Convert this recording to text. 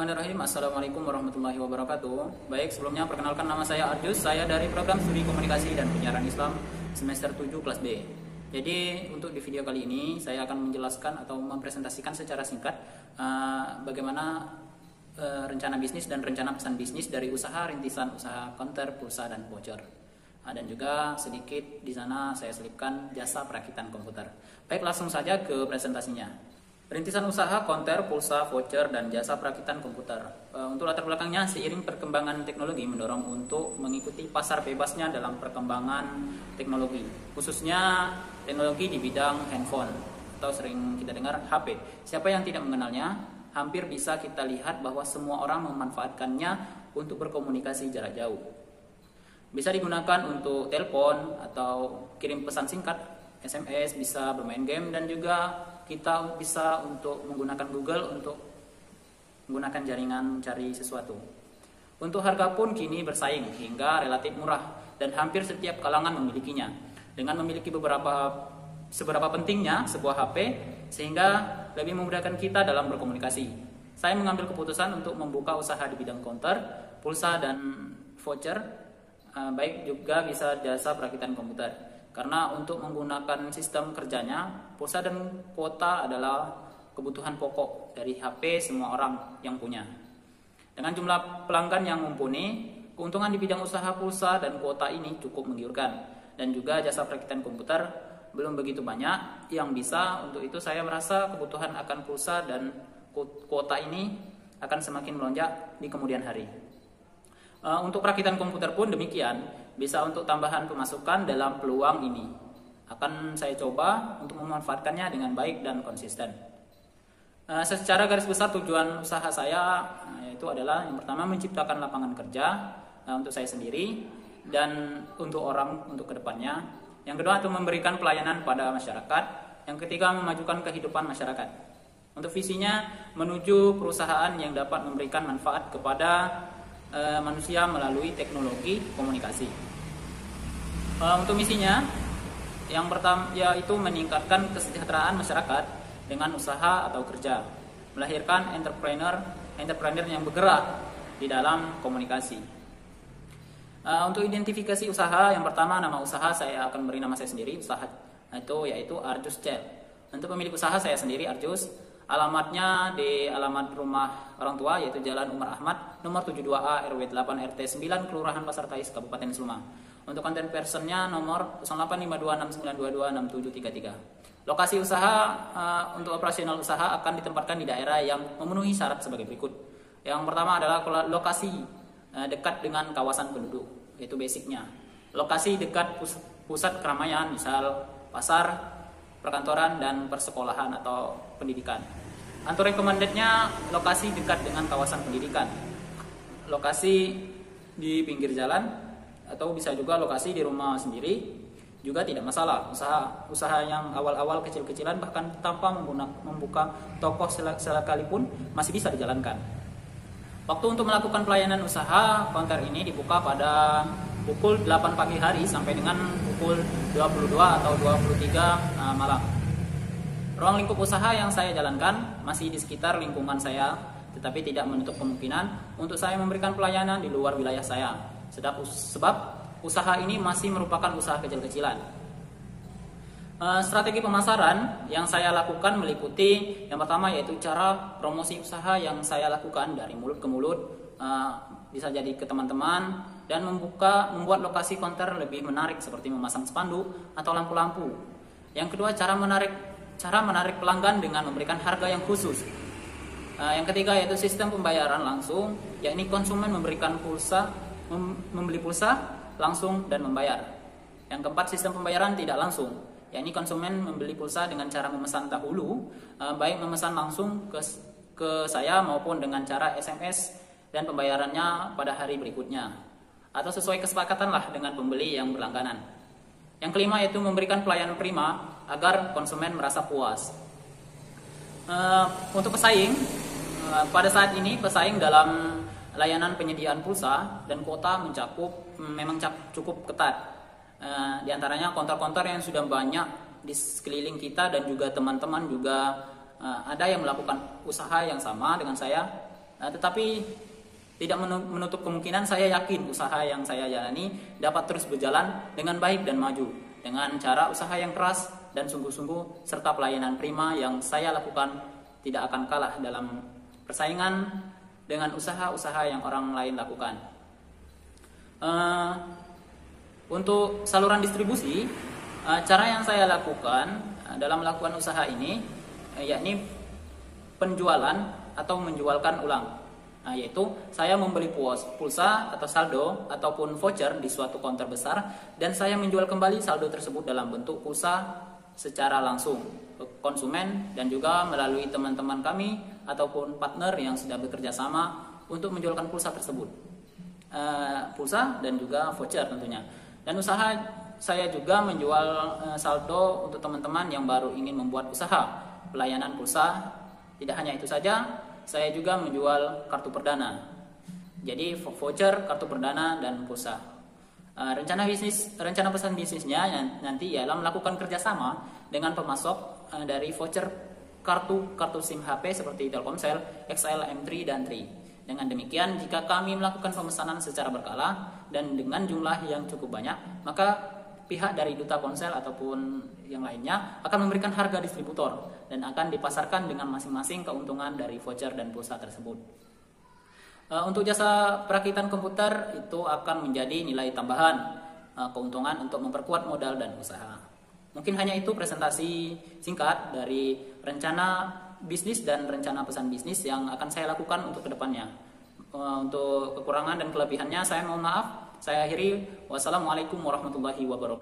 Bismillahirrahmanirrahim. Assalamualaikum warahmatullahi wabarakatuh. Baik, sebelumnya perkenalkan, nama saya Arjus. Saya dari program studi komunikasi dan penyiaran Islam semester 7 kelas B. Jadi untuk di video kali ini saya akan menjelaskan atau mempresentasikan secara singkat bagaimana rencana bisnis dan rencana pesan bisnis dari usaha rintisan usaha konter, pulsa dan voucher. Dan juga sedikit di sana saya selipkan jasa perakitan komputer. Baik, langsung saja ke presentasinya. Rintisan usaha konter, pulsa, voucher, dan jasa perakitan komputer. Untuk latar belakangnya, seiring perkembangan teknologi mendorong untuk mengikuti pasar bebasnya dalam perkembangan teknologi, khususnya teknologi di bidang handphone atau sering kita dengar HP. Siapa yang tidak mengenalnya? Hampir bisa kita lihat bahwa semua orang memanfaatkannya untuk berkomunikasi jarak jauh. Bisa digunakan untuk telepon atau kirim pesan singkat, SMS, bisa bermain game, dan juga kita bisa untuk menggunakan Google untuk menggunakan jaringan mencari sesuatu. Untuk harga pun kini bersaing hingga relatif murah dan hampir setiap kalangan memilikinya. Dengan memiliki seberapa pentingnya sebuah HP sehingga lebih memudahkan kita dalam berkomunikasi. Saya mengambil keputusan untuk membuka usaha di bidang konter, pulsa dan voucher, baik juga bisa jasa perakitan komputer. Karena untuk menggunakan sistem kerjanya, pulsa dan kuota adalah kebutuhan pokok dari HP semua orang yang punya. Dengan jumlah pelanggan yang mumpuni, keuntungan di bidang usaha pulsa dan kuota ini cukup menggiurkan. Dan juga jasa perakitan komputer belum begitu banyak yang bisa. Untuk itu saya merasa kebutuhan akan pulsa dan kuota ini akan semakin melonjak di kemudian hari. Untuk perakitan komputer pun demikian, bisa untuk tambahan pemasukan dalam peluang ini. Akan saya coba untuk memanfaatkannya dengan baik dan konsisten. Secara garis besar tujuan usaha saya itu adalah yang pertama menciptakan lapangan kerja untuk saya sendiri dan untuk kedepannya. Yang kedua itu memberikan pelayanan pada masyarakat. Yang ketiga memajukan kehidupan masyarakat. Untuk visinya menuju perusahaan yang dapat memberikan manfaat kepada manusia melalui teknologi komunikasi. Untuk misinya yang pertama yaitu meningkatkan kesejahteraan masyarakat dengan usaha atau kerja, melahirkan entrepreneur yang bergerak di dalam komunikasi. Untuk identifikasi usaha, yang pertama nama usaha saya akan beri nama saya sendiri, usaha itu yaitu Arjus Cel. Untuk pemilik usaha saya sendiri Arjus. Alamatnya di alamat rumah orang tua yaitu Jalan Umar Ahmad nomor 72A RW 8 RT 9 Kelurahan Pasar Kais Kabupaten Sleman. Untuk konten personnya nomor 085269226733. Lokasi usaha untuk operasional usaha akan ditempatkan di daerah yang memenuhi syarat sebagai berikut. Yang pertama adalah lokasi dekat dengan kawasan penduduk, yaitu basicnya. Lokasi dekat pusat keramaian, misal pasar, perkantoran dan persekolahan atau pendidikan. Untuk recommendednya lokasi dekat dengan kawasan pendidikan, lokasi di pinggir jalan atau bisa juga lokasi di rumah sendiri juga tidak masalah. Usaha yang awal-awal kecil-kecilan bahkan tanpa membuka toko sekalipun masih bisa dijalankan. Waktu untuk melakukan pelayanan usaha konter ini dibuka pada pukul 8 pagi hari sampai dengan pukul 22 atau 23 malam. Ruang lingkup usaha yang saya jalankan masih di sekitar lingkungan saya, tetapi tidak menutup kemungkinan untuk saya memberikan pelayanan di luar wilayah saya. Sebab usaha ini masih merupakan usaha kecil-kecilan. Strategi pemasaran yang saya lakukan meliputi yang pertama yaitu cara promosi usaha yang saya lakukan dari mulut ke mulut, bisa jadi ke teman-teman, dan membuat lokasi konter lebih menarik seperti memasang spanduk atau lampu-lampu. Yang kedua cara menarik pelanggan dengan memberikan harga yang khusus. Yang ketiga yaitu sistem pembayaran langsung, yakni konsumen membeli pulsa langsung dan membayar. Yang keempat sistem pembayaran tidak langsung, yakni konsumen membeli pulsa dengan cara memesan dahulu, baik memesan langsung ke saya maupun dengan cara SMS dan pembayarannya pada hari berikutnya, atau sesuai kesepakatan lah dengan pembeli yang berlangganan. Yang kelima yaitu memberikan pelayanan prima agar konsumen merasa puas. Untuk pesaing, pada saat ini pesaing dalam layanan penyediaan pulsa dan kuota memang cukup ketat. Di antaranya konter-konter yang sudah banyak di sekeliling kita dan juga teman-teman juga ada yang melakukan usaha yang sama dengan saya Tetapi tidak menutup kemungkinan saya yakin usaha yang saya jalani dapat terus berjalan dengan baik dan maju dengan cara usaha yang keras dan sungguh-sungguh serta pelayanan prima yang saya lakukan tidak akan kalah dalam persaingan dengan usaha-usaha yang orang lain lakukan. Untuk saluran distribusi, cara yang saya lakukan dalam melakukan usaha ini yakni penjualan atau menjualkan ulang. Yaitu saya membeli pulsa atau saldo ataupun voucher di suatu counter besar dan saya menjual kembali saldo tersebut dalam bentuk pulsa secara langsung ke konsumen dan juga melalui teman-teman kami ataupun partner yang sudah bekerja sama untuk menjualkan pulsa tersebut, pulsa dan juga voucher tentunya. Dan usaha saya juga menjual saldo untuk teman-teman yang baru ingin membuat usaha pelayanan pulsa. Tidak hanya itu saja, saya juga menjual kartu perdana. Jadi voucher, kartu perdana, dan pulsa. Rencana pesan bisnisnya nanti ialah melakukan kerjasama dengan pemasok dari voucher kartu SIM HP seperti Telkomsel, XL, M3, dan Tri. Dengan demikian, jika kami melakukan pemesanan secara berkala dan dengan jumlah yang cukup banyak, maka pihak dari duta ponsel ataupun yang lainnya akan memberikan harga distributor dan akan dipasarkan dengan masing-masing keuntungan dari voucher dan pulsa tersebut. Untuk jasa perakitan komputer itu akan menjadi nilai tambahan keuntungan untuk memperkuat modal dan usaha. Mungkin hanya itu presentasi singkat dari rencana bisnis dan rencana pesan bisnis yang akan saya lakukan untuk kedepannya. Untuk kekurangan dan kelebihannya saya mohon maaf. Saya akhiri. Wassalamualaikum warahmatullahi wabarakatuh.